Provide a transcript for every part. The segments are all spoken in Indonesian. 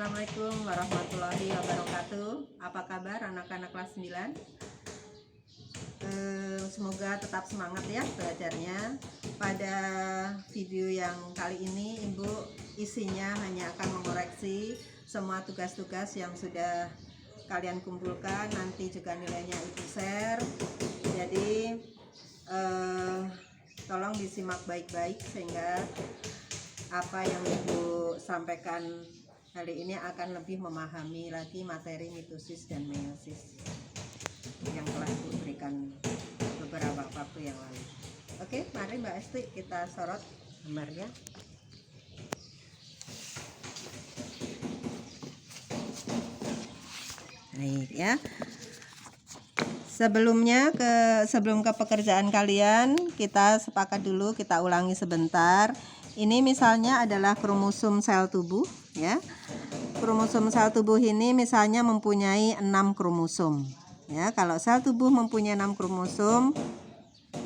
Assalamualaikum warahmatullahi wabarakatuh. Apa kabar anak-anak kelas 9? Semoga tetap semangat ya belajarnya. Pada video yang kali ini Ibu isinya hanya akan mengoreksi semua tugas-tugas yang sudah kalian kumpulkan. Nanti juga nilainya Ibu share. Jadi tolong disimak baik-baik sehingga apa yang Ibu sampaikan kali ini akan lebih memahami lagi materi mitosis dan meiosis yang telah Ibu berikan beberapa waktu yang lalu. Oke, mari Mbak Esti kita sorot gambarnya. Baik ya. Sebelum ke pekerjaan kalian, kita sepakat dulu, kita ulangi sebentar. Ini misalnya adalah kromosom sel tubuh ya. Kromosom sel tubuh ini misalnya mempunyai 6 kromosom ya. Kalau sel tubuh mempunyai 6 kromosom,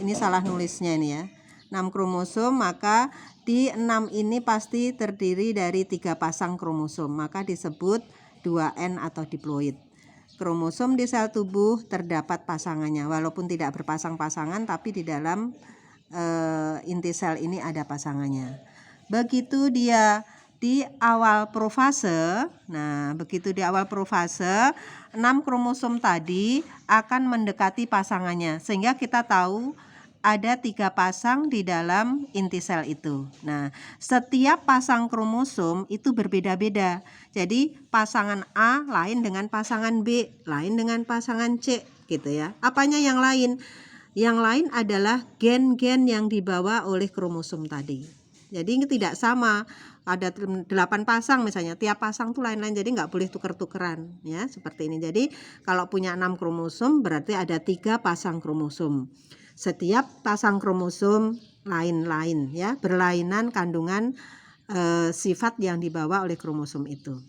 ini salah nulisnya ini ya. 6 kromosom, maka di 6 ini pasti terdiri dari 3 pasang kromosom, maka disebut 2N atau diploid. Kromosom di sel tubuh terdapat pasangannya, walaupun tidak berpasang-pasangan, tapi di dalam inti sel ini ada pasangannya. Begitu dia di awal profase, begitu di awal profase 6 kromosom tadi akan mendekati pasangannya, sehingga kita tahu ada 3 pasang di dalam inti sel itu. Nah, setiap pasang kromosom itu berbeda-beda. Jadi pasangan A lain dengan pasangan B, lain dengan pasangan C gitu ya. Apanya yang lain? Yang lain adalah gen-gen yang dibawa oleh kromosom tadi. Jadi ini tidak sama. Ada 8 pasang misalnya, tiap pasang tuh lain-lain, jadi nggak boleh tuker-tukeran ya, seperti ini. Jadi kalau punya 6 kromosom berarti ada 3 pasang kromosom. Setiap pasang kromosom lain-lain ya, berlainan kandungan sifat yang dibawa oleh kromosom itu.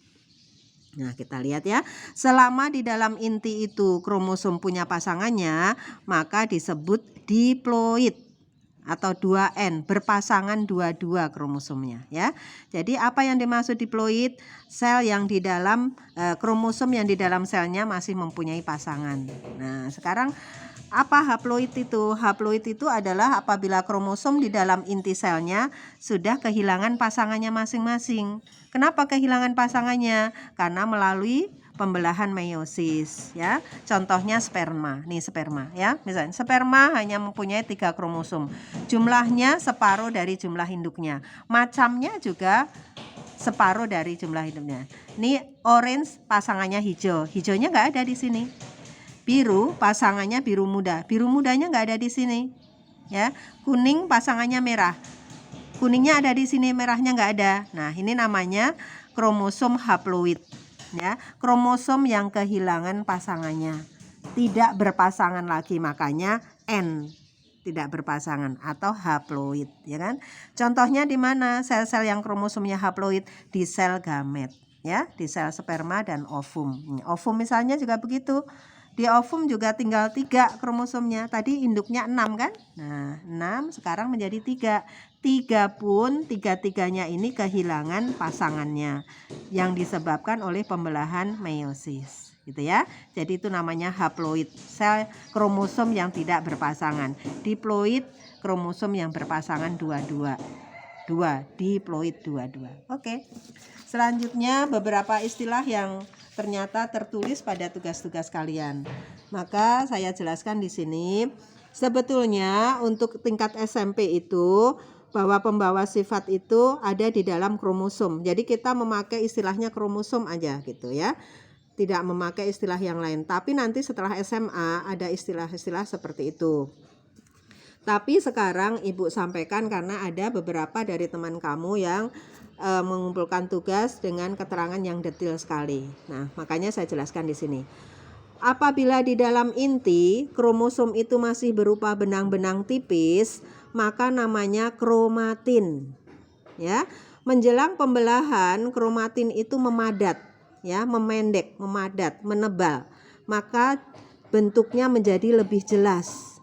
Nah, kita lihat ya, selama di dalam inti itu kromosom punya pasangannya, maka disebut diploid atau 2N, berpasangan dua-dua kromosomnya ya. Jadi apa yang dimaksud diploid? Sel yang di dalam kromosom yang di dalam selnya masih mempunyai pasangan. Nah, sekarang apa haploid itu? Haploid itu adalah apabila kromosom di dalam inti selnya sudah kehilangan pasangannya masing-masing. Kenapa kehilangan pasangannya? Karena melalui pembelahan meiosis ya. Contohnya sperma. Nih sperma ya. Misalnya sperma hanya mempunyai 3 kromosom. Jumlahnya separuh dari jumlah induknya. Macamnya juga separuh dari jumlah induknya. Nih orange pasangannya hijau. Hijaunya nggak ada di sini. Biru pasangannya biru muda. Biru mudanya nggak ada di sini ya. Kuning pasangannya merah. Kuningnya ada di sini, merahnya nggak ada. Nah, ini namanya kromosom haploid ya, kromosom yang kehilangan pasangannya, tidak berpasangan lagi, makanya N, tidak berpasangan atau haploid ya kan. Contohnya di mana sel-sel yang kromosomnya haploid? Di sel gamet ya, di sel sperma dan ovum. Ovum misalnya juga begitu. Di ovum juga tinggal 3 kromosomnya. Tadi induknya 6 kan? Nah, 6 sekarang menjadi 3. 3 pun tiga-tiganya ini kehilangan pasangannya yang disebabkan oleh pembelahan meiosis gitu ya. Jadi itu namanya haploid, sel kromosom yang tidak berpasangan. Diploid, kromosom yang berpasangan dua-dua. Diploid dua-dua. Oke. Selanjutnya beberapa istilah yang ternyata tertulis pada tugas-tugas kalian. Maka saya jelaskan di sini. Sebetulnya untuk tingkat SMP itu bahwa pembawa sifat itu ada di dalam kromosom. Jadi kita memakai istilahnya kromosom aja gitu ya. Tidak memakai istilah yang lain. Tapi nanti setelah SMA ada istilah-istilah seperti itu. Tapi sekarang Ibu sampaikan karena ada beberapa dari teman kamu yang mengumpulkan tugas dengan keterangan yang detail sekali. Nah, makanya saya jelaskan di sini. Apabila di dalam inti kromosom itu masih berupa benang-benang tipis, maka namanya kromatin. Ya, menjelang pembelahan kromatin itu memadat, ya, memendek, memadat, menebal. Maka bentuknya menjadi lebih jelas.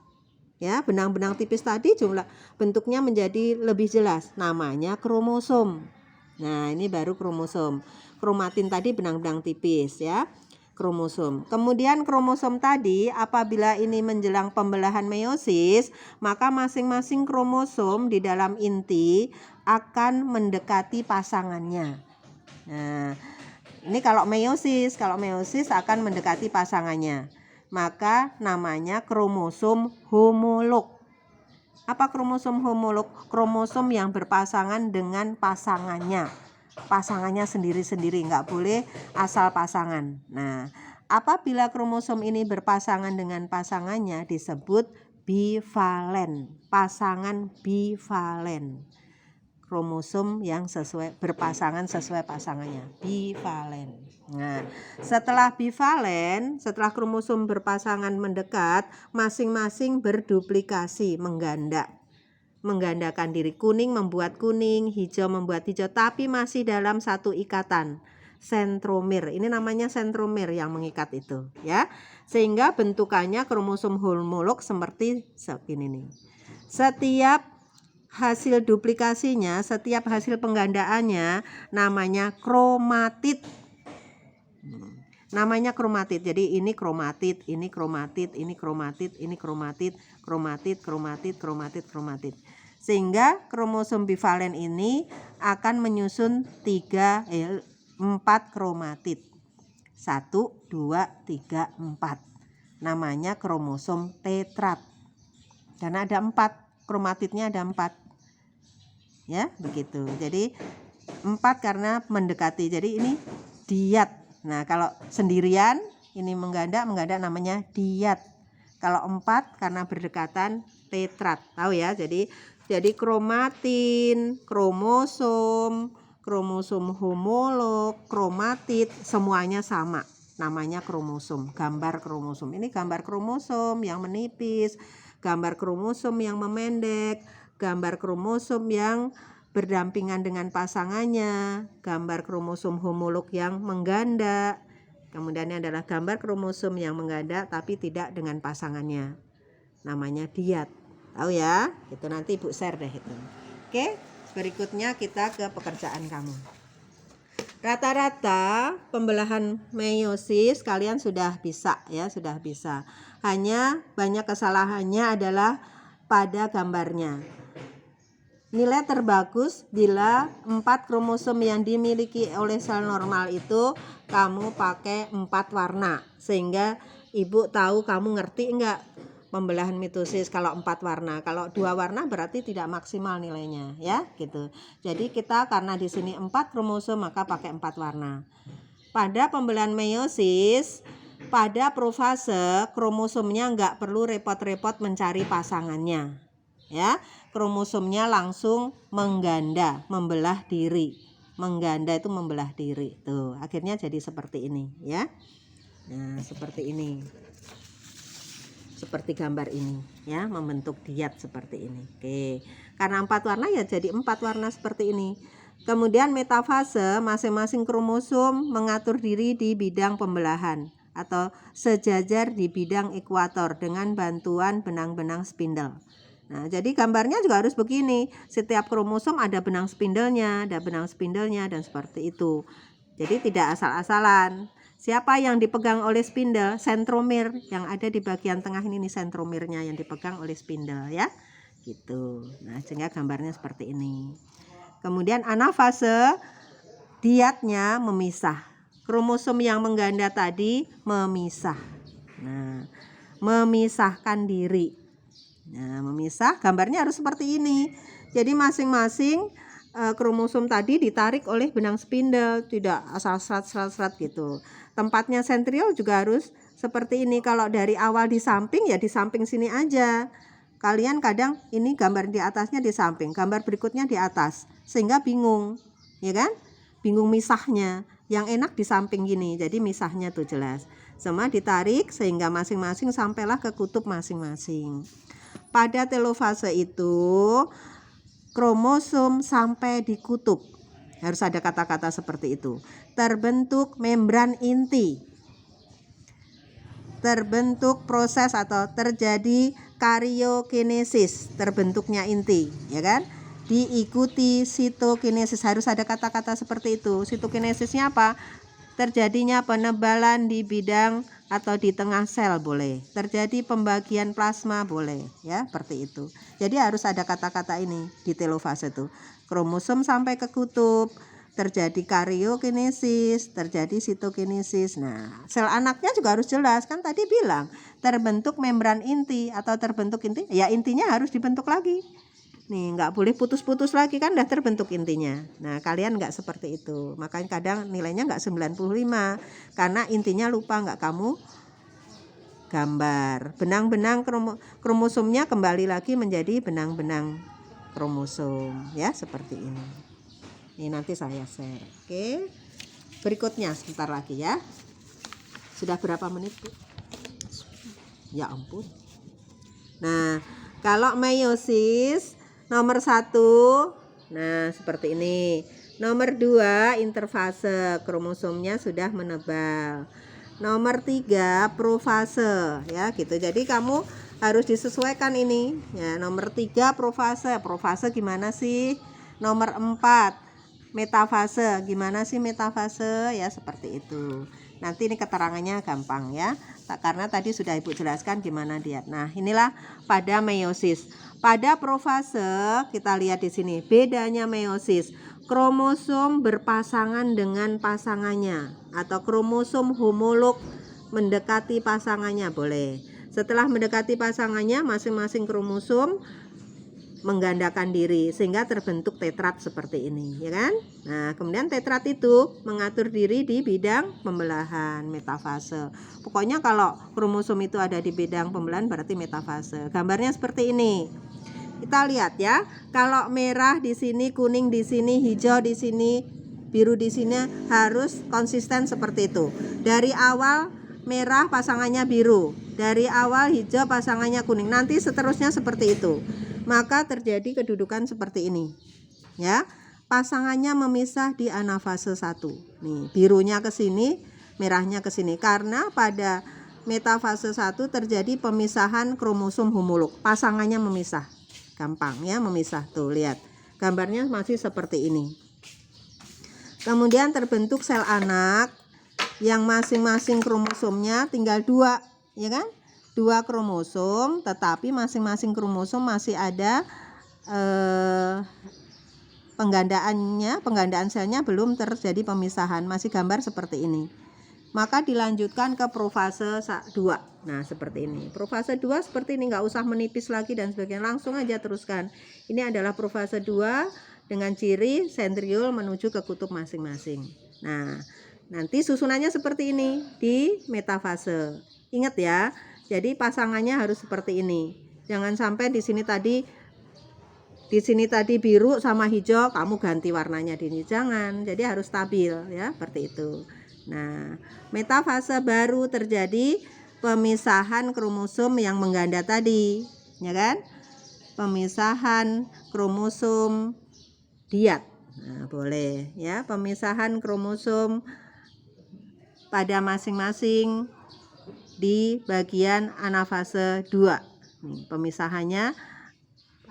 Ya, benang-benang tipis tadi jumlah bentuknya menjadi lebih jelas. Namanya kromosom. Nah, ini baru kromosom. kromatin tadi benang-benang tipis ya, kromosom. Kemudian kromosom tadi apabila ini menjelang pembelahan meiosis, maka masing-masing kromosom di dalam inti akan mendekati pasangannya. Nah, ini kalau meiosis akan mendekati pasangannya. Maka namanya kromosom homolog. Apa kromosom homolog? Kromosom yang berpasangan dengan pasangannya. Pasangannya sendiri-sendiri, nggak boleh asal pasangan. Nah, apabila kromosom ini berpasangan dengan pasangannya disebut bivalen. Pasangan bivalen. Kromosom yang berpasangan sesuai pasangannya, bivalen. Nah, setelah bivalen, setelah kromosom berpasangan mendekat, masing-masing berduplikasi, menggandakan diri. Kuning membuat kuning, hijau membuat hijau, tapi masih dalam satu ikatan, sentromer. Ini namanya sentromer yang mengikat itu, ya. Sehingga bentukannya kromosom homolog seperti segini nih. Setiap hasil duplikasinya, setiap hasil penggandaannya namanya kromatid. Namanya kromatid. Jadi ini kromatid, ini kromatid, ini kromatid, ini kromatid, kromatid, kromatid, kromatid, kromatid. Sehingga kromosom bivalen ini akan menyusun 4 kromatid. 1, 2, 3, 4. Namanya kromosom tetrat. Karena ada 4, kromatidnya ada 4. Ya, begitu. Jadi 4 karena mendekati. Jadi ini diat. Nah, kalau sendirian ini mengganda namanya diat. Kalau 4 karena berdekatan tetrat. Tahu ya? Jadi kromatin, kromosom homolog, kromatid semuanya sama. Namanya kromosom, gambar kromosom. Ini gambar kromosom yang menipis, gambar kromosom yang memendek, gambar kromosom yang berdampingan dengan pasangannya, gambar kromosom homolog yang mengganda. Kemudian ini adalah gambar kromosom yang mengganda tapi tidak dengan pasangannya. Namanya diat. Tahu ya? Itu nanti Ibu share deh itu. Oke, berikutnya kita ke pekerjaan kamu. Rata-rata pembelahan meiosis kalian sudah bisa ya, sudah bisa. Hanya banyak kesalahannya adalah pada gambarnya. Nilai terbagus bila 4 kromosom yang dimiliki oleh sel normal itu kamu pakai 4 warna. Sehingga ibu tahu, kamu ngerti enggak pembelahan mitosis kalau 4 warna. Kalau 2 warna berarti tidak maksimal nilainya ya gitu. Jadi kita karena di sini 4 kromosom maka pakai 4 warna. Pada pembelahan meiosis, pada profase kromosomnya enggak perlu repot-repot mencari pasangannya. Ya, kromosomnya langsung mengganda, membelah diri. Mengganda itu membelah diri. Tuh, akhirnya jadi seperti ini ya. Nah, seperti ini. Seperti gambar ini ya, membentuk diat seperti ini. Oke. Karena 4 warna ya jadi 4 warna seperti ini. Kemudian metafase, masing-masing kromosom mengatur diri di bidang pembelahan atau sejajar di bidang ekuator dengan bantuan benang-benang spindle. Nah, jadi gambarnya juga harus begini. Setiap kromosom ada benang spindelnya, dan seperti itu. Jadi tidak asal-asalan. Siapa yang dipegang oleh spindle? Sentromer yang ada di bagian tengah ini sentromernya yang dipegang oleh spindle ya. Gitu. Nah, sehingga gambarnya seperti ini. Kemudian anafase, diatnya memisah. Kromosom yang mengganda tadi memisah. Nah, memisahkan diri. Nah, memisah gambarnya harus seperti ini. Jadi masing-masing kromosom tadi ditarik oleh benang spindle, tidak asal serat gitu. Tempatnya sentriol juga harus seperti ini. Kalau dari awal di samping ya di samping sini aja. Kalian kadang ini gambar di atasnya di samping, gambar berikutnya di atas, sehingga bingung, ya kan? Bingung misahnya. Yang enak di samping gini, jadi misahnya tuh jelas. Semua ditarik sehingga masing-masing sampailah ke kutub masing-masing. Pada telofase itu kromosom sampai di kutub. Harus ada kata-kata seperti itu. Terbentuk membran inti. Terbentuk proses atau terjadi karyokinesis, terbentuknya inti, ya kan? diikuti sitokinesis. Harus ada kata-kata seperti itu. Sitokinesisnya apa? Terjadinya penebalan di bidang atau di tengah sel boleh. Terjadi pembagian plasma boleh, ya, seperti itu. Jadi harus ada kata-kata ini di telofase itu. Kromosom sampai ke kutub, terjadi kariokinesis, terjadi sitokinesis. Nah, sel anaknya juga harus jelas, kan tadi bilang terbentuk membran inti atau terbentuk inti, ya intinya harus dibentuk lagi. Nih, nggak boleh putus-putus lagi, kan udah terbentuk intinya. Nah, kalian nggak seperti itu. Makanya kadang nilainya nggak 95 karena intinya lupa, nggak kamu gambar. Benang-benang kromosomnya kembali lagi menjadi benang-benang kromosom, ya, seperti ini. Ini nanti saya share. Oke. Berikutnya sebentar lagi ya. Sudah berapa menit, Bu? Ya ampun. Nah, kalau meiosis nomor 1, nah seperti ini. Nomor 2 interfase, kromosomnya sudah menebal. Nomor 3 profase, ya gitu. Jadi kamu harus disesuaikan ini. Ya, nomor 3 profase. Profase gimana sih? Nomor 4 metafase. Gimana sih metafase? Ya seperti itu. Nanti ini keterangannya gampang ya. Karena tadi sudah Ibu jelaskan gimana dia. Nah, inilah pada meiosis. Pada profase kita lihat di sini bedanya meiosis. Kromosom berpasangan dengan pasangannya atau kromosom homolog mendekati pasangannya boleh. Setelah mendekati pasangannya, masing-masing kromosom menggandakan diri sehingga terbentuk tetrat seperti ini, ya kan? Nah, kemudian tetrat itu mengatur diri di bidang pembelahan, metafase. Pokoknya kalau kromosom itu ada di bidang pembelahan berarti metafase. Gambarnya seperti ini. Kita lihat ya. Kalau merah di sini, kuning di sini, hijau di sini, biru di sini, harus konsisten seperti itu. Dari awal merah pasangannya biru, dari awal hijau pasangannya kuning. Nanti seterusnya seperti itu. Maka terjadi kedudukan seperti ini. Ya. Pasangannya memisah di anafase 1. Nih, birunya ke sini, merahnya ke sini karena pada metafase 1 terjadi pemisahan kromosom homolog. Pasangannya memisah. Gampang ya memisah, tuh lihat. Gambarnya masih seperti ini. Kemudian terbentuk sel anak yang masing-masing kromosomnya tinggal 2, ya kan? 2 kromosom, tetapi masing-masing kromosom masih ada penggandaan selnya belum terjadi pemisahan, masih gambar seperti ini. Maka dilanjutkan ke profase 2. Nah, seperti ini. Profase 2 seperti ini, nggak usah menipis lagi dan sebagainya, langsung aja teruskan. Ini adalah profase 2 dengan ciri sentriol menuju ke kutub masing-masing. Nah, nanti susunannya seperti ini di metafase. Ingat ya. Jadi pasangannya harus seperti ini. Jangan sampai di sini tadi biru sama hijau, kamu ganti warnanya di sini, jangan. Jadi harus stabil ya, seperti itu. Nah, metafase baru terjadi pemisahan kromosom yang mengganda tadi, ya kan? Pemisahan kromosom diat. Nah, boleh ya, pemisahan kromosom pada masing-masing di bagian anafase 2. Nih, pemisahannya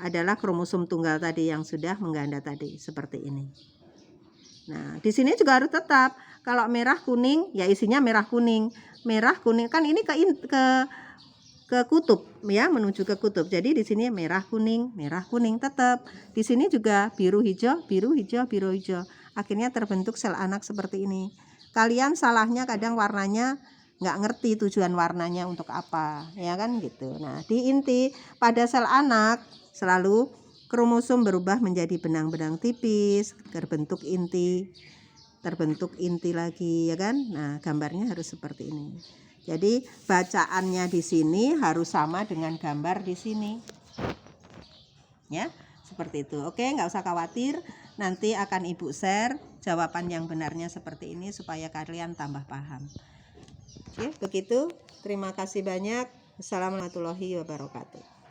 adalah kromosom tunggal tadi yang sudah mengganda tadi, seperti ini. Nah, di sini juga harus tetap. Kalau merah kuning, ya isinya merah kuning. Merah kuning kan ini ke kutub ya, menuju ke kutub. Jadi di sini merah kuning tetap. Di sini juga biru hijau. Akhirnya terbentuk sel anak seperti ini. Kalian salahnya kadang warnanya nggak ngerti tujuan warnanya untuk apa, ya kan gitu. Nah, di inti pada sel anak selalu kromosom berubah menjadi benang-benang tipis, terbentuk inti lagi, ya kan? Nah, gambarnya harus seperti ini. Jadi bacaannya di sini harus sama dengan gambar di sini. Ya, seperti itu. Oke, nggak usah khawatir. Nanti akan Ibu share jawaban yang benarnya seperti ini supaya kalian tambah paham. Oke, begitu. Terima kasih banyak. Assalamualaikum warahmatullahi wabarakatuh.